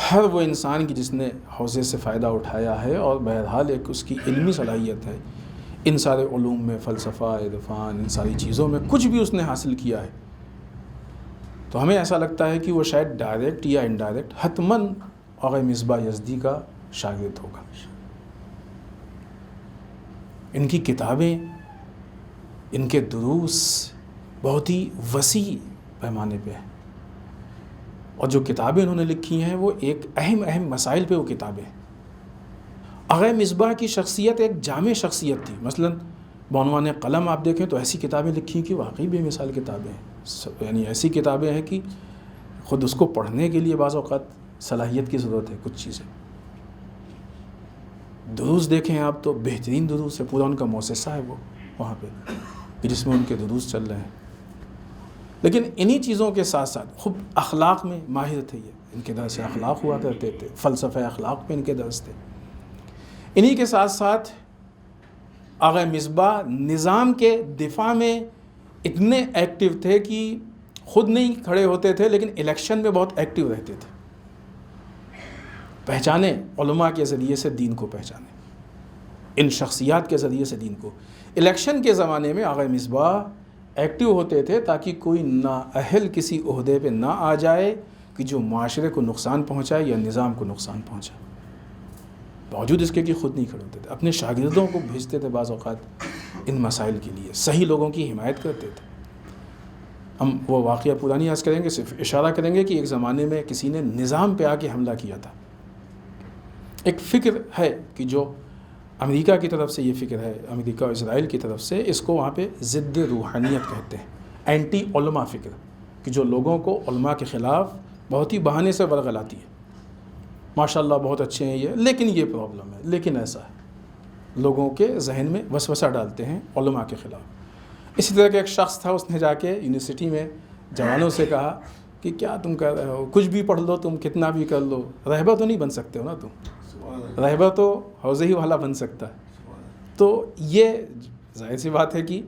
ہر وہ انسان کی جس نے حوزے سے فائدہ اٹھایا ہے اور بہرحال ایک اس کی علمی صلاحیت ہے، ان سارے علوم میں، فلسفہ، عرفان، ان ساری چیزوں میں کچھ بھی اس نے حاصل کیا ہے، تو ہمیں ایسا لگتا ہے کہ وہ شاید ڈائریکٹ یا انڈائریکٹ حتماً آقا مصباح یزدی کا شاگرد ہوگا۔ ان کی کتابیں، ان کے دروس بہت ہی وسیع پیمانے پہ ہیں، اور جو کتابیں انہوں نے لکھی ہیں وہ ایک اہم مسائل پہ وہ کتابیں ہیں۔ آقا مصباح کی شخصیت ایک جامع شخصیت تھی۔ مثلا بعنوان قلم آپ دیکھیں تو ایسی کتابیں لکھی کہ واقعی بے مثال کتابیں ہیں، یعنی ایسی کتابیں ہیں کہ خود اس کو پڑھنے کے لیے بعض اوقات صلاحیت کی ضرورت ہے کچھ چیزیں۔ دروس دیکھیں آپ تو بہترین دروس ہے، پورا ان کا مؤسسہ ہے وہ وہاں پہ کہ جس میں ان کے دروس چل رہے ہیں۔ لیکن انہی چیزوں کے ساتھ ساتھ خوب اخلاق میں ماہر تھے، یہ ان کے درس اخلاق ہوا کرتے تھے، فلسفہ اخلاق پہ ان کے درس تھے۔ انہی کے ساتھ ساتھ آقا مصباح نظام کے دفاع میں اتنے ایکٹیو تھے کہ خود نہیں کھڑے ہوتے تھے لیکن الیکشن میں بہت ایکٹیو رہتے تھے۔ پہچانے، علماء کے ذریعے سے دین کو پہچانے، ان شخصیات کے ذریعے سے دین کو۔ الیکشن کے زمانے میں آقا مصباح ایکٹیو ہوتے تھے تاکہ کوئی نااہل کسی عہدے پہ نہ آ جائے کہ جو معاشرے کو نقصان پہنچائے یا نظام کو نقصان پہنچائے۔ باوجود اس کے کہ خود نہیں کھڑے ہوتے تھے، اپنے شاگردوں کو بھیجتے تھے بعض اوقات ان مسائل کے لیے، صحیح لوگوں کی حمایت کرتے تھے۔ ہم وہ واقعہ پورا نہیں عرض کریں گے، صرف اشارہ کریں گے کہ ایک زمانے میں کسی نے نظام پہ آ کے حملہ کیا تھا۔ ایک فکر ہے کہ جو امریکہ کی طرف سے یہ فکر ہے، امریکہ اور اسرائیل کی طرف سے، اس کو وہاں پہ ضد روحانیت کہتے ہیں، اینٹی علماء فکر، کہ جو لوگوں کو علماء کے خلاف بہت ہی بہانے سے ورغلاتی ہے. ماشاء اللہ بہت اچھے ہیں یہ، لیکن یہ پرابلم ہے، لیکن ایسا ہے، لوگوں کے ذہن میں وسوسہ ڈالتے ہیں علماء کے خلاف. اسی طرح کا ایک شخص تھا، اس نے جا کے یونیورسٹی میں جوانوں سے کہا کہ کیا تم کر رہے ہو، کچھ بھی پڑھ لو تم، کتنا بھی کر لو، رہبر تو نہیں بن سکتے ہو نا تم، رہبر تو حوضے ہی والا بن سکتا ہے. تو یہ ظاہر سی بات ہے کہ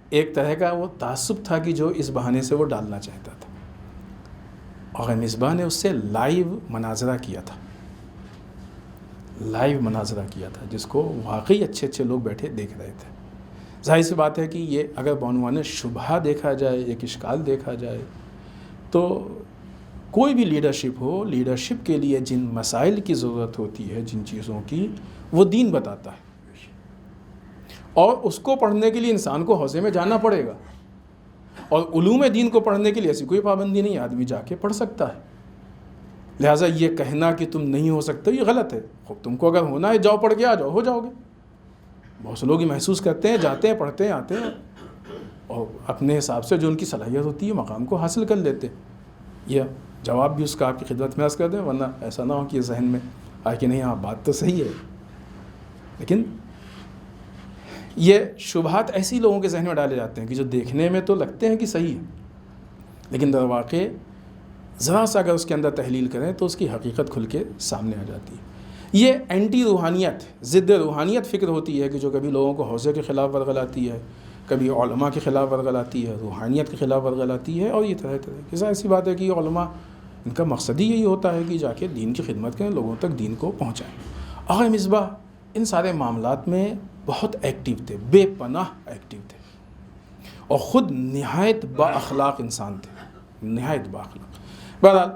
ایک طرح کا وہ تعصب تھا کہ جو اس بہانے سے وہ ڈالنا چاہتا تھا. اور مصباح نے اس سے لائیو مناظرہ کیا تھا، لائیو مناظرہ کیا تھا، جس کو واقعی اچھے اچھے لوگ بیٹھے دیکھ رہے تھے. ظاہر سی بات ہے کہ یہ اگر بعنوان شبہہ دیکھا جائے، ایک اشکال دیکھا جائے، تو کوئی بھی لیڈرشپ ہو، لیڈرشپ کے لیے جن مسائل کی ضرورت ہوتی ہے، جن چیزوں کی، وہ دین بتاتا ہے، اور اس کو پڑھنے کے لیے انسان کو حوضے میں جانا پڑے گا. اور علوم دین کو پڑھنے کے لیے ایسی کوئی پابندی نہیں، آدمی جا کے پڑھ سکتا ہے. لہٰذا یہ کہنا کہ تم نہیں ہو سکتے یہ غلط ہے. تم کو اگر ہونا ہے جاؤ، پڑھ کے آ جاؤ، ہو جاؤ گے. بہت سے لوگ یہ محسوس کرتے ہیں، جاتے ہیں، پڑھتے ہیں، آتے ہیں، اور اپنے حساب سے جو ان کی صلاحیت ہوتی ہے مقام کو حاصل کر لیتے. یہ جواب بھی اس کا آپ کی خدمت میں عرض کر دیں، ورنہ ایسا نہ ہو کہ یہ ذہن میں آئے کہ نہیں ہاں بات تو صحیح ہے. لیکن یہ شبہات ایسی لوگوں کے ذہن میں ڈالے جاتے ہیں کہ جو دیکھنے میں تو لگتے ہیں کہ صحیح ہے، لیکن در واقع ذرا سا اگر اس کے اندر تحلیل کریں تو اس کی حقیقت کھل کے سامنے آ جاتی ہے. یہ اینٹی روحانیت، ضد روحانیت فکر ہوتی ہے کہ جو کبھی لوگوں کو حوضے کے خلاف ورغلاتی ہے، کبھی علماء کے خلاف ورغلاتی ہے، روحانیت کے خلاف ورغلاتی ہے، اور یہ طرح طرح کی. ظاہر سی بات ہے کہ علماء ان کا مقصد ہی یہی ہوتا ہے کہ جا کے دین کی خدمت کریں، لوگوں تک دین کو پہنچائیں. آقا مصباح ان سارے معاملات میں بہت ایکٹیو تھے، بے پناہ ایکٹیو تھے، اور خود نہایت با اخلاق انسان تھے، نہایت با اخلاق. بہرحال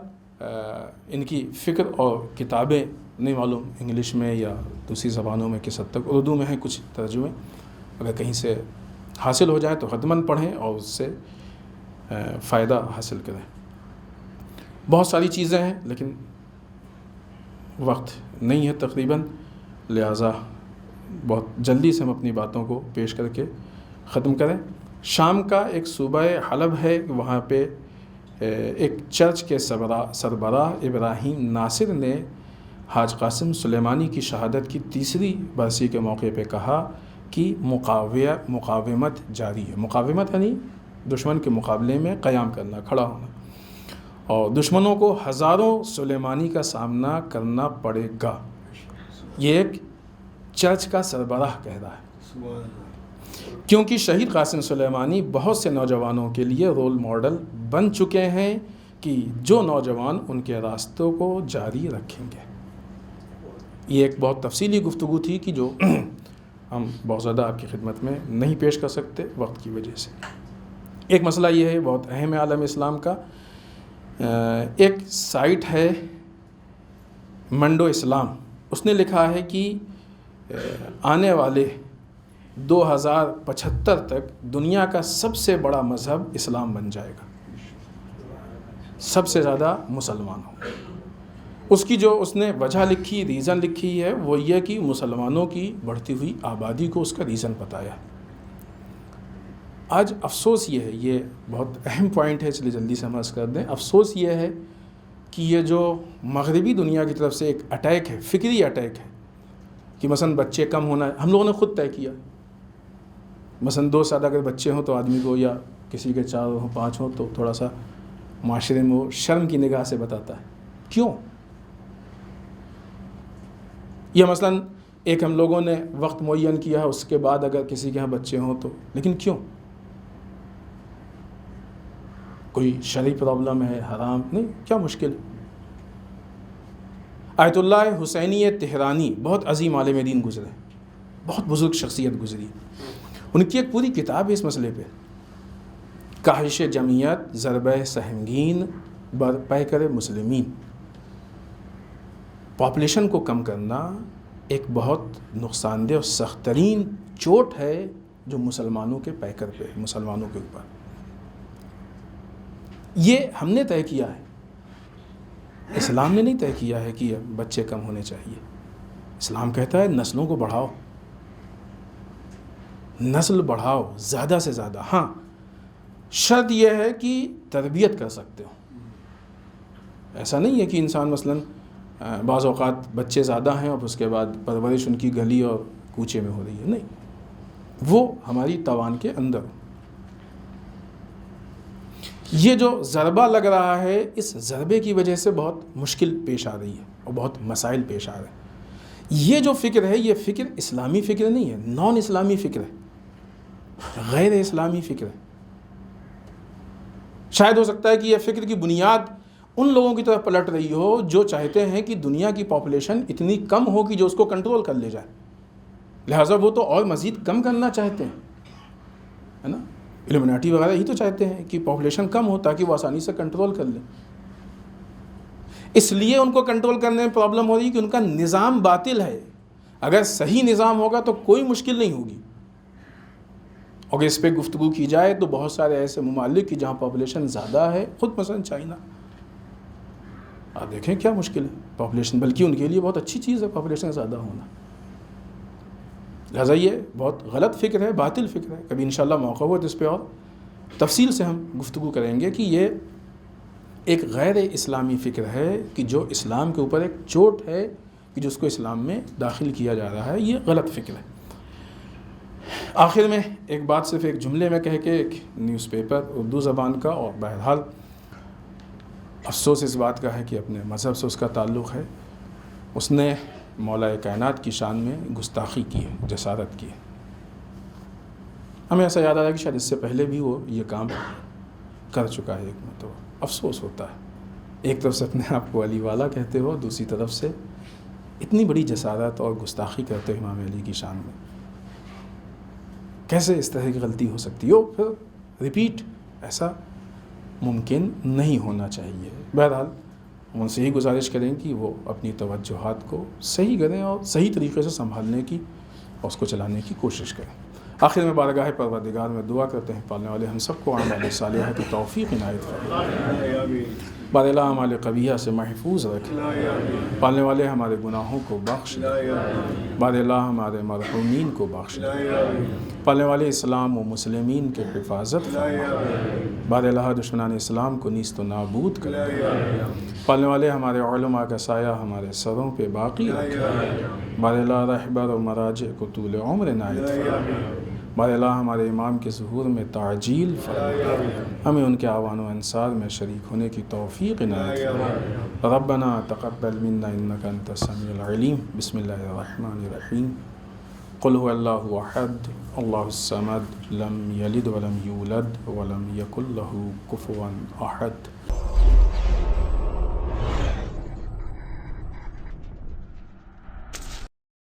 ان کی فکر اور کتابیں نہیں معلوم انگلش میں یا دوسری زبانوں میں کس حد تک، اردو میں ہیں کچھ ترجمے، اگر کہیں سے حاصل ہو جائے تو حتماً پڑھیں اور اس سے فائدہ حاصل کریں. بہت ساری چیزیں ہیں لیکن وقت نہیں ہے تقریباً، لہٰذا بہت جلدی سے ہم اپنی باتوں کو پیش کر کے ختم کریں. شام کا ایک صوبہ حلب ہے، وہاں پہ ایک چرچ کے سربراہ ابراہیم ناصر نے حاج قاسم سلیمانی کی شہادت کی 3ری برسی کے موقع پہ کہا کہ مقاومت جاری ہے. مقاومت یعنی دشمن کے مقابلے میں قیام کرنا، کھڑا ہونا، اور دشمنوں کو ہزاروں سلیمانی کا سامنا کرنا پڑے گا. یہ ایک چرچ کا سربراہ کہہ رہا ہے، کیونکہ شہید قاسم سلیمانی بہت سے نوجوانوں کے لیے رول ماڈل بن چکے ہیں کہ جو نوجوان ان کے راستوں کو جاری رکھیں گے. یہ ایک بہت تفصیلی گفتگو تھی کہ جو ہم بہت زیادہ آپ کی خدمت میں نہیں پیش کر سکتے وقت کی وجہ سے. ایک مسئلہ یہ ہے بہت اہم ہے عالم اسلام کا. ایک سائٹ ہے منڈو اسلام، اس نے لکھا ہے کہ آنے والے 2075 تک دنیا کا سب سے بڑا مذہب اسلام بن جائے گا، سب سے زیادہ مسلمان ہوں. اس کی جو اس نے وجہ لکھی، ریزن لکھی ہے، وہ یہ کہ مسلمانوں کی بڑھتی ہوئی آبادی کو اس کا ریزن بتایا. آج افسوس یہ ہے، یہ بہت اہم پوائنٹ ہے اس لیے جلدی سے ہم عرض کر دیں. افسوس یہ ہے کہ یہ جو مغربی دنیا کی طرف سے ایک اٹیک ہے، فکری اٹیک ہے کہ مثلا بچے کم ہونا ہے، ہم لوگوں نے خود طے کیا. مثلا 2 سال اگر بچے ہوں تو آدمی کو، یا کسی کے 4 ہوں 5 ہوں، تو تھوڑا سا معاشرے میں وہ شرم کی نگاہ سے بتاتا ہے. کیوں؟ یا مثلا ایک ہم لوگوں نے وقت معین کیا ہے، اس کے بعد اگر کسی کے ہاں بچے ہوں تو، لیکن کیوں؟ کوئی شرعی پرابلم ہے، حرام نہیں، کیا مشکل ہے؟ آیت اللہ حسینی تہرانی بہت عظیم عالم دین گزرے، بہت بزرگ شخصیت گزری. ان کی ایک پوری کتاب ہے اس مسئلے پہ، کاہش جمعیت ضربہ سہمگین بر پیکر مسلمین. پاپولیشن کو کم کرنا ایک بہت نقصان دہ اور سخت ترین چوٹ ہے جو مسلمانوں کے پیکر پہ، مسلمانوں کے اوپر. یہ ہم نے طے کیا ہے، اسلام نے نہیں طے کیا ہے کہ بچے کم ہونے چاہیے. اسلام کہتا ہے نسلوں کو بڑھاؤ، نسل بڑھاؤ زیادہ سے زیادہ. ہاں شرط یہ ہے کہ تربیت کر سکتے ہو. ایسا نہیں ہے کہ انسان مثلاً بعض اوقات بچے زیادہ ہیں اور اس کے بعد پرورش ان کی گلی اور کوچے میں ہو رہی ہے. نہیں، وہ ہماری توان کے اندر. یہ جو ضربہ لگ رہا ہے، اس ضربے کی وجہ سے بہت مشکل پیش آ رہی ہے اور بہت مسائل پیش آ رہے ہیں. یہ جو فکر ہے، یہ فکر اسلامی فکر نہیں ہے، نان اسلامی فکر ہے، غیر اسلامی فکر ہے. شاید ہو سکتا ہے کہ یہ فکر کی بنیاد ان لوگوں کی طرف پلٹ رہی ہو جو چاہتے ہیں کہ دنیا کی پاپولیشن اتنی کم ہو کہ جو اس کو کنٹرول کر لے جائے. لہٰذا وہ تو اور مزید کم کرنا چاہتے ہیں، ہے نا. الومناٹی وغیرہ ہی تو چاہتے ہیں کہ پاپولیشن کم ہو تاکہ وہ آسانی سے کنٹرول کر لیں. اس لیے ان کو کنٹرول کرنے میں پرابلم ہو رہی ہے کہ ان کا نظام باطل ہے. اگر صحیح نظام ہوگا تو کوئی مشکل نہیں ہوگی. اگر اس پہ گفتگو کی جائے تو بہت سارے ایسے ممالک کی جہاں پاپولیشن زیادہ ہے، خود مثلا چائنا، آپ دیکھیں کیا مشکل ہے پاپولیشن، بلکہ ان کے لیے بہت اچھی چیز ہے پاپولیشن زیادہ ہونا. لہٰذا یہ بہت غلط فکر ہے، باطل فکر ہے. کبھی انشاءاللہ موقع ہو تو اس پہ اور تفصیل سے ہم گفتگو کریں گے کہ یہ ایک غیر اسلامی فکر ہے کہ جو اسلام کے اوپر ایک چوٹ ہے کہ جس کو اسلام میں داخل کیا جا رہا ہے. یہ غلط فکر ہے. آخر میں ایک بات صرف ایک جملے میں کہہ کے، ایک نیوز پیپر اردو زبان کا، اور بہرحال افسوس اس بات کا ہے کہ اپنے مذہب سے اس کا تعلق ہے، اس نے مولا کائنات کی شان میں گستاخی کی ہے، جسارت کی ہے. ہمیں ایسا یاد آ رہا ہے کہ شاید اس سے پہلے بھی وہ یہ کام کر چکا ہے ایک مرتبہ. افسوس ہوتا ہے، ایک طرف سے اپنے آپ کو علی والا کہتے ہو، دوسری طرف سے اتنی بڑی جسارت اور گستاخی کرتے ہو امام علی کی شان میں. کیسے اس طرح کی غلطی ہو سکتی ہو؟ پھر ریپیٹ ایسا ممکن نہیں ہونا چاہیے. بہرحال ہم ان سے ہی گزارش کریں کہ وہ اپنی توجہات کو صحیح کریں اور صحیح طریقے سے سنبھالنے کی اور اس کو چلانے کی کوشش کریں. آخر میں بارگاہ پروردگار میں دعا کرتے ہیں پالنے والے ہم سب کو اعمال صالحہ کی توفیق عنایت فرمائے. بار الہ اعمال قبیحہ سے محفوظ رکھیں. پالنے والے ہمارے گناہوں کو بخش دیں. بار الہ ہمارے مرحومین کو بخش دیں. پالنے والے اسلام و مسلمین کے حفاظت فرمائے. بار الہ دشمنان اسلام کو نیست و نابود کر دیں. پالنے والے ہمارے علماء کا سایہ ہمارے سروں پہ باقی رکھیں. بار الہ رہبر و مراجع کو طول عمر عنایت فرمائے. بار الہ ہمارے امام کے ظہور میں تعجیل فرمائے. ہمیں ان کے اعوان و انصار میں شریک ہونے کی توفیق عنایت فرمائے. ربنا تقبل منا انک انت السمیع العلیم. بسم اللہ الرحمن الرحیم. قل هو اللہ احد اللہ الصمد لم یلد ولم یولد ولم یکن له کفوا احد.